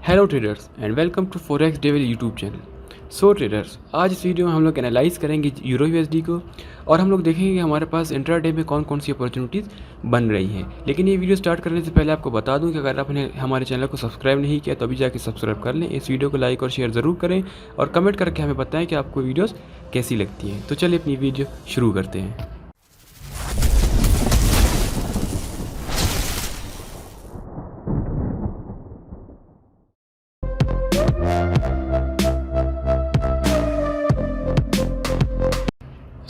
Hello traders and welcome to forex devil YouTube channel. So traders, आज इस video में हम लोग एनालाइज करेंगे यूरो यूएसडी को और हम लोग देखेंगे कि हमारे पास इंट्राडे में कौन कौन सी अपॉर्चुनिटीज़ बन रही हैं। लेकिन ये वीडियो स्टार्ट करने से पहले आपको बता दूं कि अगर आपने हमारे चैनल को सब्सक्राइब नहीं किया तो अभी जाके सब्सक्राइब कर लें। इस वीडियो को लाइक और शेयर ज़रूर करें और कमेंट करके हमें बताएं कि आपको वीडियोज़ कैसी लगती हैं। तो चलिए अपनी वीडियो शुरू करते हैं।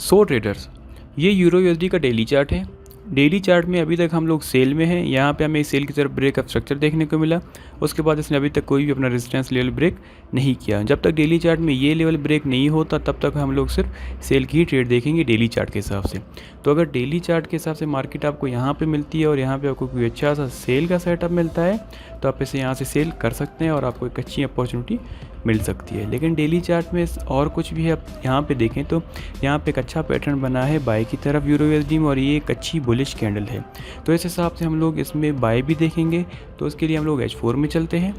सो ट्रेडर्स, ये यूरो यूएसडी का डेली चार्ट है। डेली चार्ट में अभी तक हम लोग सेल में हैं। यहाँ पे हमें सेल की तरफ ब्रेक ऑफ स्ट्रक्चर देखने को मिला। उसके बाद इसने अभी तक कोई भी अपना रेजिस्टेंस लेवल ब्रेक नहीं किया। जब तक डेली चार्ट में ये लेवल ब्रेक नहीं होता तब तक हम लोग सिर्फ सेल की ही ट्रेड देखेंगे डेली चार्ट के हिसाब से। तो अगर डेली चार्ट के हिसाब से मार्केट आपको यहाँ पर मिलती है और यहाँ पर आपको कोई अच्छा सा सेल का सेटअप मिलता है तो आप इसे यहाँ से सेल कर सकते हैं और आपको एक अच्छी अपॉर्चुनिटी मिल सकती है। लेकिन डेली चार्ट में और कुछ भी आप यहाँ पे देखें तो यहाँ पे एक अच्छा पैटर्न बना है बाय की तरफ यूरो यूएसडी में और ये एक अच्छी बुलिश कैंडल है। तो इस हिसाब से हम लोग इसमें बाय भी देखेंगे। तो उसके लिए हम लोग H4 में चलते हैं।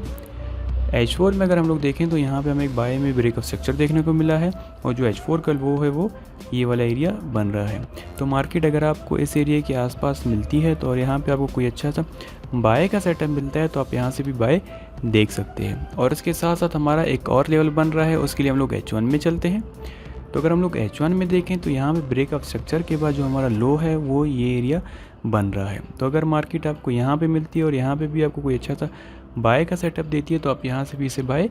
H4 में अगर हम लोग देखें तो यहाँ पे हमें एक बाय में ब्रेक ऑफ स्ट्रक्चर देखने को मिला है और जो H4 का वो है वो ये वाला एरिया बन रहा है। तो मार्केट अगर आपको इस एरिया के आसपास मिलती है तो और यहाँ पे आपको कोई अच्छा सा बाय का सेटअप मिलता है तो आप यहाँ से भी बाय देख सकते हैं। और इसके साथ साथ हमारा एक और लेवल बन रहा है, उसके लिए हम लोग H1 में चलते हैं। तो अगर हम लोग H1 में देखें तो यहाँ पे ब्रेक ऑफ स्ट्रक्चर के बाद जो हमारा लो है वो ये एरिया बन रहा है। तो अगर मार्केट आपको यहाँ पे मिलती है और यहाँ पे भी आपको कोई अच्छा सा बाय का सेटअप देती है तो आप यहाँ से भी इसे बाय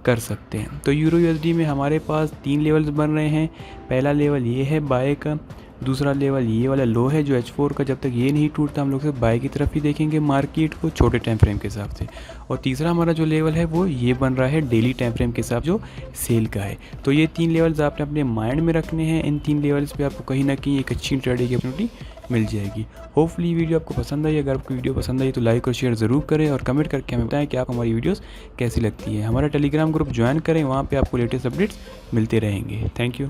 कर सकते हैं। तो यूरो यूएसडी में हमारे पास 3 लेवल्स बन रहे हैं। पहला लेवल ये है बाय का, दूसरा लेवल ये वाला लो है जो H4 का। जब तक ये नहीं टूटता हम लोग सिर्फ बाय की तरफ ही देखेंगे मार्केट को छोटे टाइम फ्रेम के हिसाब से। और तीसरा हमारा जो लेवल है वो ये बन रहा है डेली टाइम फ्रेम के हिसाब जो सेल का है। तो ये 3 लेवल्स आपने अपने माइंड में रखने हैं। इन 3 लेवल्स पे आपको कहीं ना कहीं एक अच्छी ट्रेडिंग की अपॉर्चुनिटी मिल जाएगी। होपफुली वीडियो आपको पसंद आई। अगर आपको वीडियो पसंद आई तो लाइक और शेयर ज़रूर करें और कमेंट करके हमें बताएं कि आप हमारी वीडियोस कैसी लगती है। हमारा टेलीग्राम ग्रुप ज्वाइन करें, वहाँ पे आपको लेटेस्ट अपडेट्स मिलते रहेंगे। Thank you.